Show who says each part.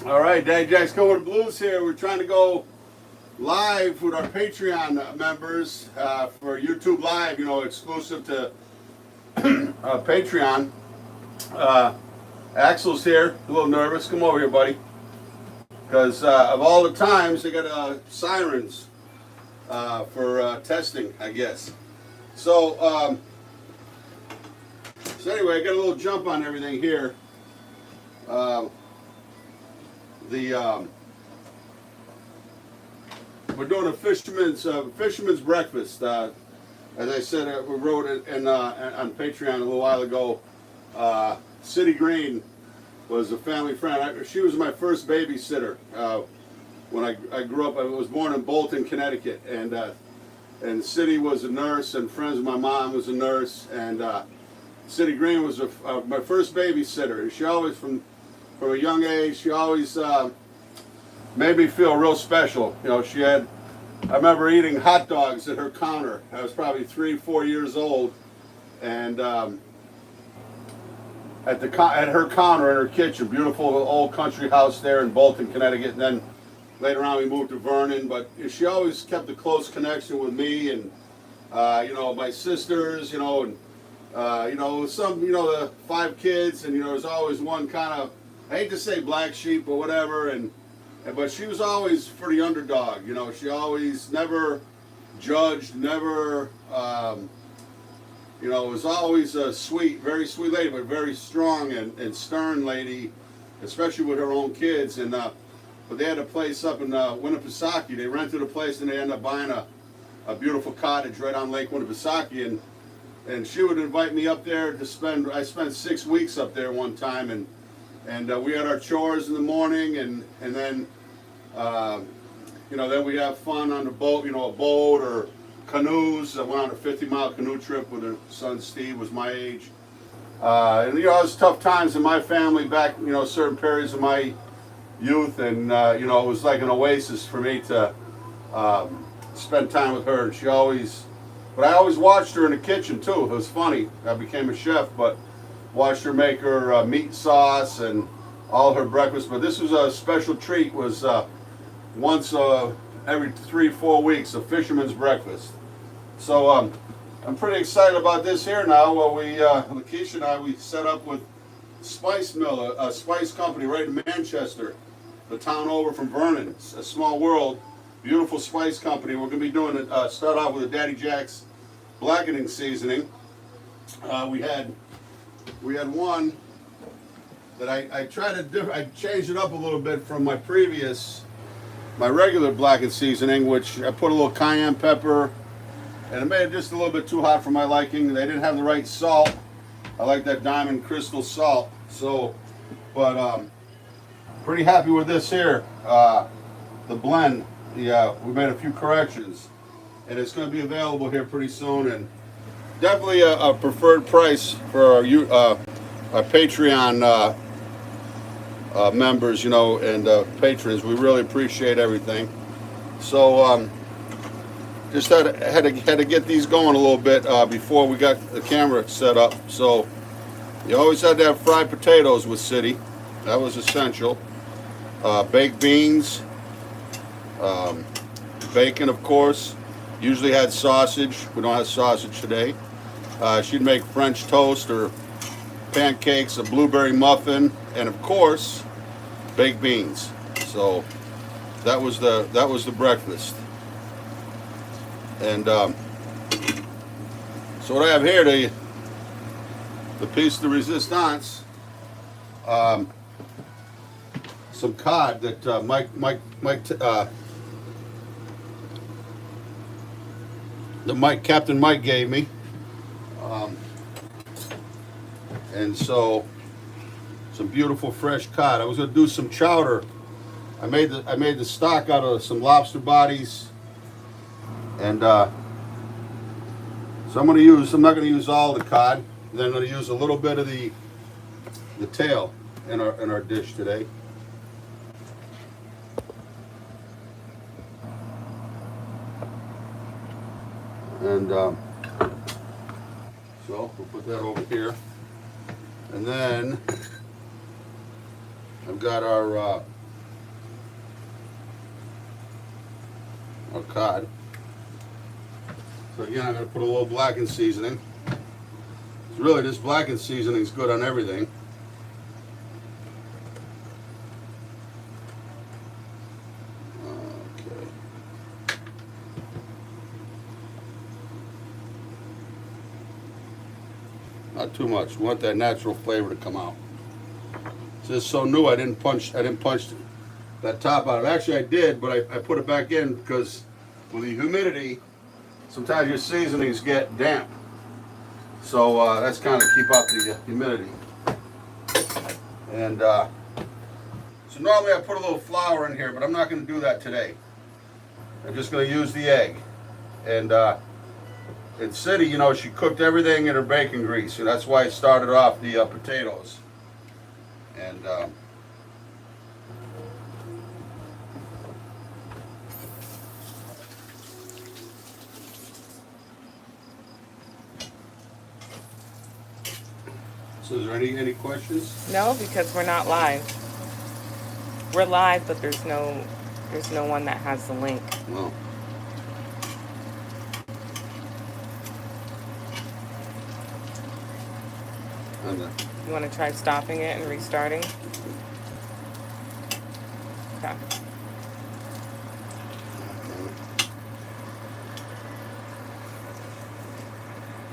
Speaker 1: All right, Daddy Jack's Go with the Blues here. We're trying to go live with our Patreon members for YouTube Live, exclusive to Patreon. Axel's here, a little nervous. Come over here, buddy. Because of all the times, they got sirens for testing, I guess. So anyway, I got a little jump on everything here. We're doing a fisherman's breakfast. As I said, we wrote it on Patreon a little while ago. City Green was a family friend. She was my first babysitter when I grew up. I was born in Bolton, Connecticut, and City was a nurse, and friends of my mom was a nurse, and City Green was my first babysitter. And she always, from a young age, she always made me feel real special. I remember eating hot dogs at her counter. I was probably 3-4 years old, and at her counter in her kitchen, beautiful old country house there in Bolton, Connecticut. And then later on we moved to Vernon, but she always kept a close connection with me and my sisters, the 5 kids, and there was always one kind of, I hate to say black sheep or whatever, but she was always for the underdog. She always never judged, never, was always a sweet, very sweet lady, but very strong and stern lady, especially with her own kids. And but they had a place up in Winnipesaukee. They rented a place and they ended up buying a beautiful cottage right on Lake Winnipesaukee. And she would invite me up there to spend. I spent 6 weeks up there one time, and we had our chores in the morning, and then then we have fun on the boat, a boat or canoes. I went on a 50-mile canoe trip with her son Steve, was my age. And it was tough times in my family back, certain periods of my youth, and it was like an oasis for me to spend time with her. And but I always watched her in the kitchen too. It was funny. I became a chef, but watched her make her meat sauce and all her breakfast. But this was a special treat. Was once every 3-4 weeks, a fisherman's breakfast. So I'm pretty excited about this here now. Well, Lakeisha and I, we set up with Spice Mill, a spice company right in Manchester, the town over from Vernon. It's a small world, beautiful spice company. We're going to be doing it. Start off with a Daddy Jack's blackening seasoning. We had one that I tried to I changed it up a little bit from my regular blackened seasoning, which I put a little cayenne pepper, and it made it just a little bit too hot for my liking. They didn't have the right salt. I like that diamond crystal salt. So, but pretty happy with this here. The blend. We made a few corrections, and it's going to be available here pretty soon. And definitely a preferred price for our Patreon members, and patrons. We really appreciate everything. So just had to get these going a little bit before we got the camera set up. So you always had to have fried potatoes with City. That was essential. Baked beans, bacon, of course. Usually had sausage. We don't have sausage today. She'd make French toast or pancakes, a blueberry muffin, and of course, baked beans. So that was the breakfast. And so what I have here, the piece de resistance, some cod that Captain Mike gave me. And so some beautiful fresh cod. I was going to do some chowder. I made the stock out of some lobster bodies, and so I'm not going to use all the cod. Then I'm going to use a little bit of the tail in our dish today. And so we'll put that over here. And then I've got our cod. So again, I'm going to put a little blackened seasoning. Really, this blackened seasoning is good on everything. Okay. Not too much. We want that natural flavor to come out. It's just so new. I didn't punch that top out. Actually, I did, but I put it back in because with the humidity, sometimes your seasonings get damp. So that's kind of keep out the humidity. And so normally I put a little flour in here, but I'm not going to do that today. I'm just going to use the egg. And in City, you know, she cooked everything in her bacon grease, and that's why I started off the potatoes. And so is there any questions?
Speaker 2: No, because we're not live. We're live, but there's no one that has the link.
Speaker 1: No.
Speaker 2: You want to try stopping it and restarting? Okay.